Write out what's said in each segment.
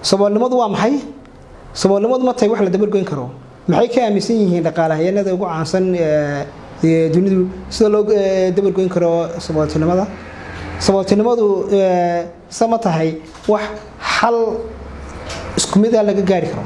saboolnimadu waa maxay saboolnimadu ma tahay wax la dabar goyn karo maxay ka aaminsan yihiin dhaqaalahayaanada ugu caansan dunidu sida loo dabar goyn karo saboolnimadu sama tahay wax xal isku mid ah laga gaari karo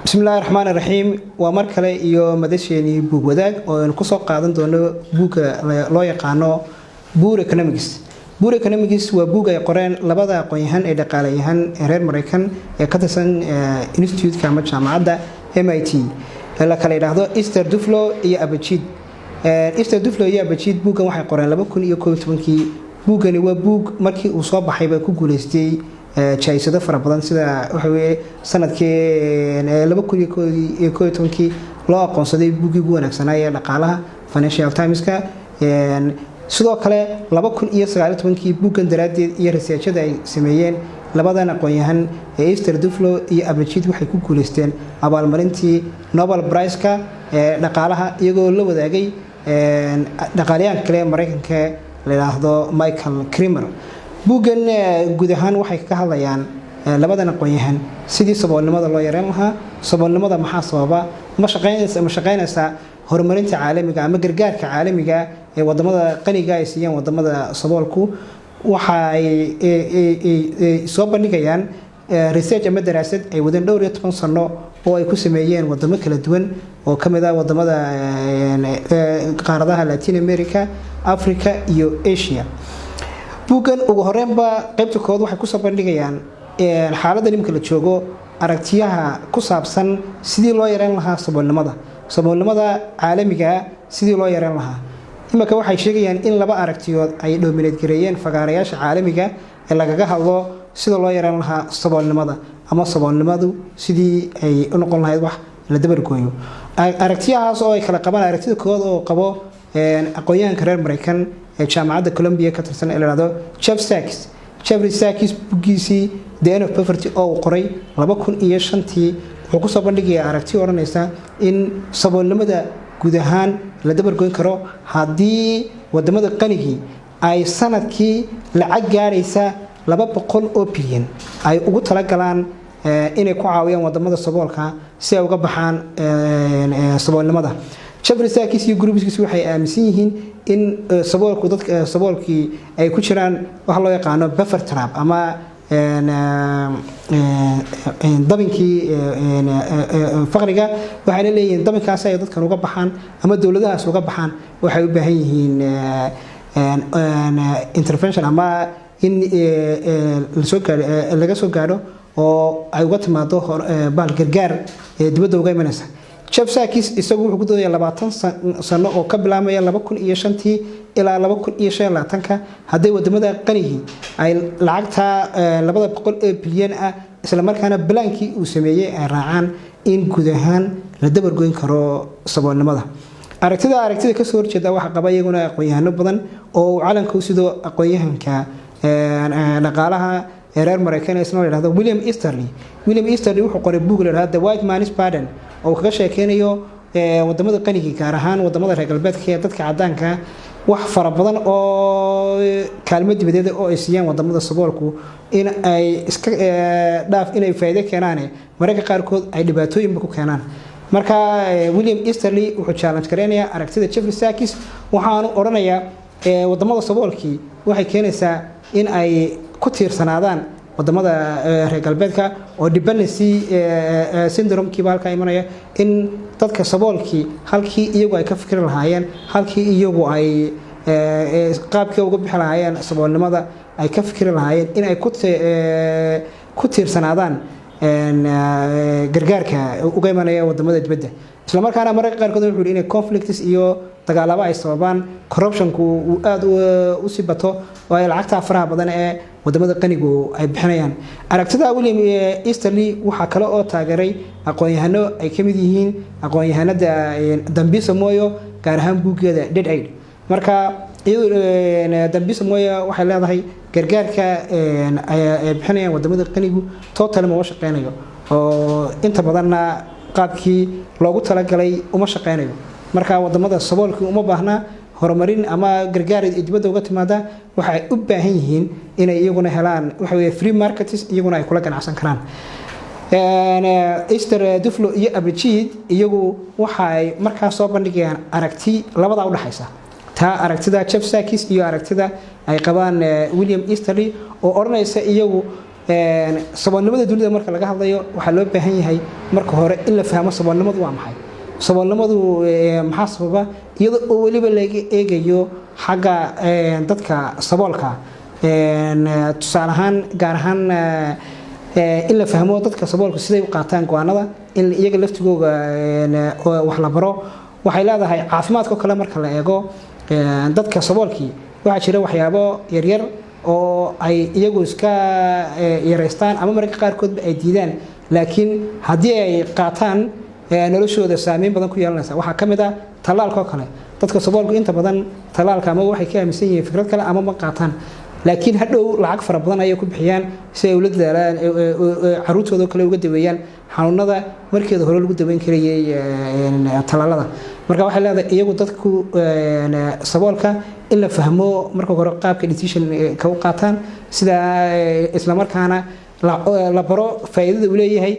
بسم الله الرحمن الرحيم ومركله iyo madasheenii buug wadaag oo aan ku soo qaadan doono buuga loo yaqaano Buur Economics waa buug ay qoreen labada aqoonyahan ee dhaqaalayahan reer Mareykan ee ka tirsan Institute ka jaamacadda MIT la kala yiraahdo Esther Duflo iyo Abachid Esther Duflo iyo Abachid buugan waxay qoreen 2011kii buugani waa buug markii uu soo baxay ba ku guuleystay jaayisada fara badan sida waxa weeye sanadkii 2011kii loo aqoonsaday buugii ugu wanaagsanaa ee dhaqaalaha Financial Times-ka sidoo kale 2019kii buugan daraadeed iyo researchada ay sameeyeen labadan aqoonyahan ee Esther Duflo iyo Abachid waxay ku guuleysteen abaalmarintii Nobel Prize-ka ee dhaqaalaha iyagoo la wadaagay dhaqaalayahan kale Mareykanka la yiraahdo Michael Kremer buugan guud ahaan waxay ka hadlayaan labadan aqoonyahan sidii saboolnimada loo yareyn lahaa saboolnimada maxaa sababa ma shaqeynaysa horumarinta caalamiga ama gargaarka caalamiga ee wadamada qaniga ay siiyaan wadamada saboolku waxa ay soo bandhigayaan research ama daraasad ay wadaan dhowr iyo 10 sano oo ay ku sameeyeen wadamo kala duwan oo kamid ah wadamada qaaradaha Latin America, Africa iyo Asia buugan ugu horreynba qaybta kood waxay ku soo bandhigayaan xaaladda nimka la joogo aragtiyaha ku saabsan sidii loo yareyn lahaa saboolnimada caalamiga sidii loo yareyn lahaa imaka waxay sheegayaan in laba aragtiyood ay dominate gareeyeen fagaarayaasha caalamiga ee lagaga hadlo sida loo yareyn lahaa saboolnimada ama saboolnimadu sidii ay u noqon lahayd wax la dabar gooyo aragtiyahaas oo ay kala qabaan aragtida kood oo qabo aqoonyahanka reer Mareykan jaamacadda Columbia ka tirsan ee la yiraahdo Jeffrey Sachs buugiisii The End of Poverty oo qoray 2005tii wuxuu ku soo bandhigay aragti oranaysa in saboolnimada guud ahaan la dabar goyn karo haddii wadamada qanigii ay sanadkii lacag gaaraysa 200 oo bilyan ay ugu tala galaan inay ku caawiyaan wadamada saboolka si ay uga baxaan saboolnimada Jeffrey Sachs iyo groupiskiisu waxay aaminsan yihiin in saboolku dadka saboolkii ay ku jiraan wax loo yaqaano buffer trap ama dabinkii faqriga waxay leeyihiin dabinkaas ay dadkan uga baxaan ama dawladahaas uga baxaan waxay u baahan yihiin intervention ama in laga soo gaaro oo ay uga timaado baal gargaar dibadda uga imanaysa Jeff Sachs isagu wuxuu ku dooday 20 sano oo ka bilaabmaya 2005 ilaa 2025 haday wadamada qaniga ay lacagta 200 bilyan ah isla markaana balankii uu sameeyay ay raacaan in guud ahaan la dabar goyn karo saboolnimada aragtida ka soo horjeeda waxa qaba iyaguna aqoonyahano badan oo calanka sidoo aqoonyahanka dhaqaalaha reer Mareykan isna la yiraahdo William Easterly wuxuu qoray buug la yiraahdo The White Man's Burden oo kaga sheekeynayo wadamada qaniga gaar ahaan wadamada reer galbeedka ee dadka cadaanka wax fara badan oo kaalmad dibadeed oo ay siiyaan wadamada saboolku in ay iska dhaaf inay faa'iido keenaan mararka qaar kood ay dhibaatooyin ku keenaan marka William Easterly wuxuu challenge gareynaya aragtida Jeffrey Sachs waxaanu oranayaa wadamada saboolkii waxay keenaysaa in ay ku tiirsanaadaan wadamada reer galbeedka oo dependency syndrome-kii baalka imanaya in dadka saboolkii halkii iyagu ay ka fikir lahaayeen halkii iyagu ay qaabkii uga bixi lahaayeen saboolnimada ay ka fikir lahaayeen in ay ku tiirsanaadaan gargaarka uga imanaya wadamada dibadda isla markaana mararka qaar kood wuxuu yiri in conflicts iyo dagaalaba ay sababaan corruption-ku uu aad u sibato oo ay lacagta faraha badan ee wadamada qanigu ay bixinayaan aragtida William Easterly waxa kale oo taageeray aqoonyahano ay kamid yihiin aqoonyahanada Dambisa Moyo gaar ahaan buugeeda Dead Aid marka Dambisa Moyo waxay leedahay gargaarka ay bixinayaan wadamada qanigu total ma shaqeynayo oo inta badanna qaabkii loogu tala galay uma shaqeynayo marka wadamada saboolku uma baahna horumarin ama gargaar dibadda uga timaada waxay u baahan yihiin inay iyaguna helaan waxa weeye free markets iyaguna ay kula ganacsan karaan Esther Duflo iyo Abdijiid iyagu waxay markaa soo bandhigayaan aragti labada u dhaxaysa taa aragtida Jeff Sachs iyo aragtida ay qabaan William Easterly oo oranaysa iyagu saboolnimada dunida marka laga hadlayo waxa loo baahan yahay marka hore in la fahmo saboolnimadu waa maxay saboolnimadu maxaa sababa iyadoo oo waliba laga eegayo xagga dadka saboolka tusaale ahaan gaar ahaan in la fahmo dadka saboolku siday u qaataan go'aanada in iyaga laftigooda wax la baro waxay leedahay caafimaadka kale marka la eego dadka saboolkii waxa jira waxyaabo yar yar oo ay iyagu iska yareystaan ama marka qaar kood ay diidaan laakiin hadii ay qaataan noloshooda saameyn badan ku yeelanaysa waxa kamid ah talaalka kale dadka saboolku inta badan talaalka ama waxay ka aaminsan yihiin fikrad kale ama ma qaataan laakiin hadhow lacag fara badan ay ku bixiyaan si ay u dadaalaan caruurtooda kale uga daweeyaan xanuunada markeeda hore lagu daweyn karayay talaalada marka waxa leedahay iyagu dadku saboolka in la fahmo marka hore qaabka decision ka u qaataan sida isla markaana la baro faa'iidada uu leeyahay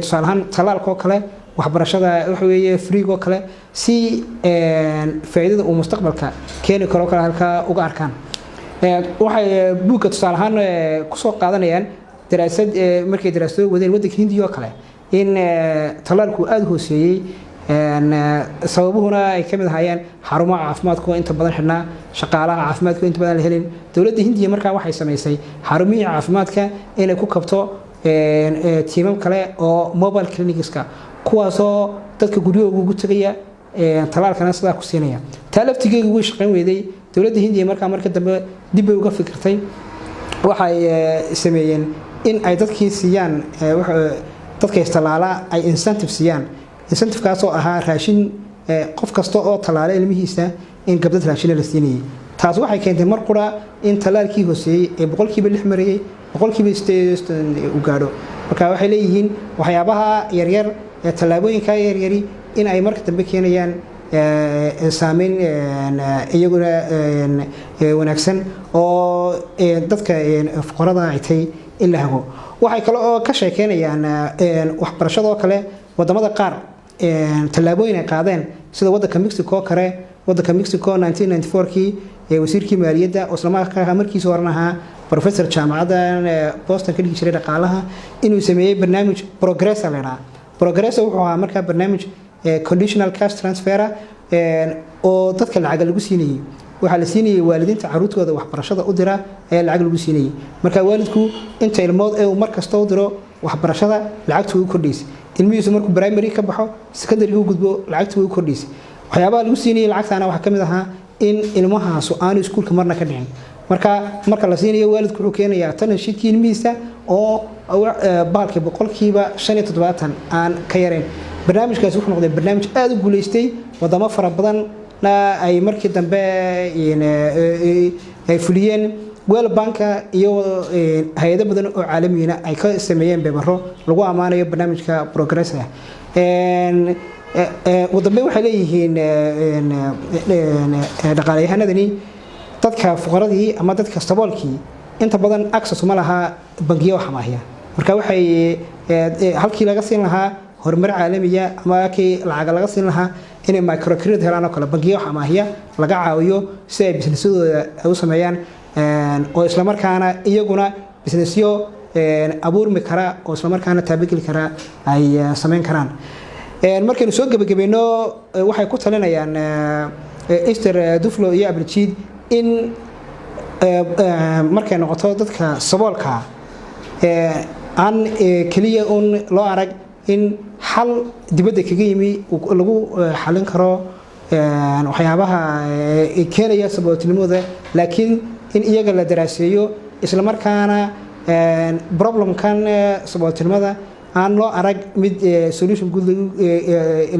tusaale ahaan talaalka kale waxbarashada waxa weeye free oo kale si faa'iidada uu mustaqbalka keeni karo kala halka uga arkaan waxay buuka tusaale ahaan ku soo qaadanayaan daraasad markay daraasado wadeen waddanka Hindiya oo kale in talaalku aad hooseeyay sababuhuna ay kamid ahayeen xarumaha caafimaadku inta badan xidhnaa shaqaalaha caafimaadku inta badan la helin dawladda Hindiya markaa waxay sameysay xarumaha caafimaadka inay ku kabto tiimam kale oo mobile clinicska kuwaasoo dadka guryahooda ugu tagaya talaalkana sidaa ku siinaya taa laftigeedu way shaqayn weyday dawladda Hindiya marka dambe dib ay uga fikirtay waxay sameeyeen in ay dadkii siiyaan dadka istalaala ay incentive siiyaan incentive kaas oo ahaa raashin qof kasta oo talaale ilmihiisa in gabdad raashin la siinayay taas waxay keentay mar qura in talaalkii hooseeyay ee boqolkiiba 6 marayay boqolkiiba 8 u gaadho marka waxay leeyihiin waxyaabaha yar yar ee talaabooyinka yar yari in ay marka dambe keenayaan saameyn iyaguna wanaagsan oo dadka fuqarada ay tahay in la hago waxay kale oo ka sheekeynayaan waxbarashada oo kale wadamada qaar talaabooyin ay qaadeen sida waddanka Mexico kare waddanka Mexico 1994kii wasiirkii maaliyadda oo islamarkaana markiisa horanaha professor jaamacadda Boston ka dhigi jiray dhaqaalaha inuu sameeyay barnaamij progress la progress wuxuu ahaa markaa barnaamij conditional cash transfer oo dadka lacag lagu siinayay waxa la siinayay waalidiinta caruurtooda waxbarashada u dira ayaa lacag lagu siinayay marka waalidku inta ilmood ee uu markasta u diro waxbarashada lacagtu u kordhisay ilmihiisu markuu primary ka baxo secondary u gudbo lacagtu u kordhisay waxyaabaha lagu siinayay lacagtaana waxa kamid ahaa in ilmahaas aanu iskuulka marna ka dhicin marka la siinayo waalidku wuxuu keenayaa tan shidkii ilmihiisa oo baalka boqolkiiba 75 aan ka yareen barnaamijkaas wuxuu noqday barnaamij aad u guuleystay wadamo fara badan ay markii dambe ay fuliyeen World Bank iyo hay'ado badan oo caalamiina ay ka sameeyeen beebaro lagu amaanayo barnaamijka progress wadamo waxay leeyihiin dhaqaalayahanadani dadka fuqaradii ama dadka saboolkii inta badan access ma laha bangiyo xamaahiya marka waxay halkii laga siin lahaa horumar caalamiya ama kii lacag laga siin lahaa inay microcredit helaan oo kale bangiyo xamaahiya laga caawiyo si ay businessadooda u sameeyaan oo isla markaana iyaguna businessyo abuurmi kara oo isla markaana taabageli kara ay sameyn karaan markaynu soo gabagabeeyno waxay ku talinayaan Esther Duflo iyo Abdijiid in markay noqoto dadka saboolka aan kaliya un loo arag in xal dibadda kaga yimi lagu xalin karo waxyaabaha keenaya sabooltinimada laakiin in iyaga la daraaseeyo isla markaana problemkan sabooltinimada aan loo arag mid solution guud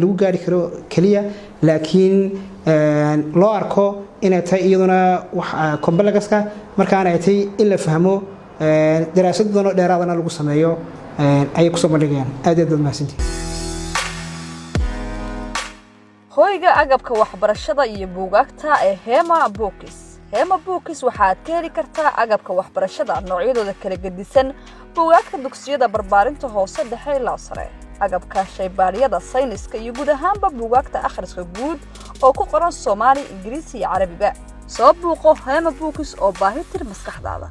lagu gaari karo kaliya laakiin loo arko inay tahay iyaduna wax kombalagaska markaana ay tahay in la fahmo daraasad badan oo dheeraadana lagu sameeyo ay ku soo bandhigayaan aad mahadsantihiin hoyga agabka waxbarashada iyo buugaagta ee Hema Books. Hema Books waxaad ka heli kartaa agabka waxbarashada noocyadooda kala gedisan, buugaagta dugsiyada barbaarinta hoose dhexe ilaa sare, agabka shaybaariyada sayniska iyo guud ahaanba buugaagta akhriska guud oo ku qoran Soomaali, Ingiriisi iyo Carabiga. Soo buuqo Hema Books oo baahi tir maskaxdaada.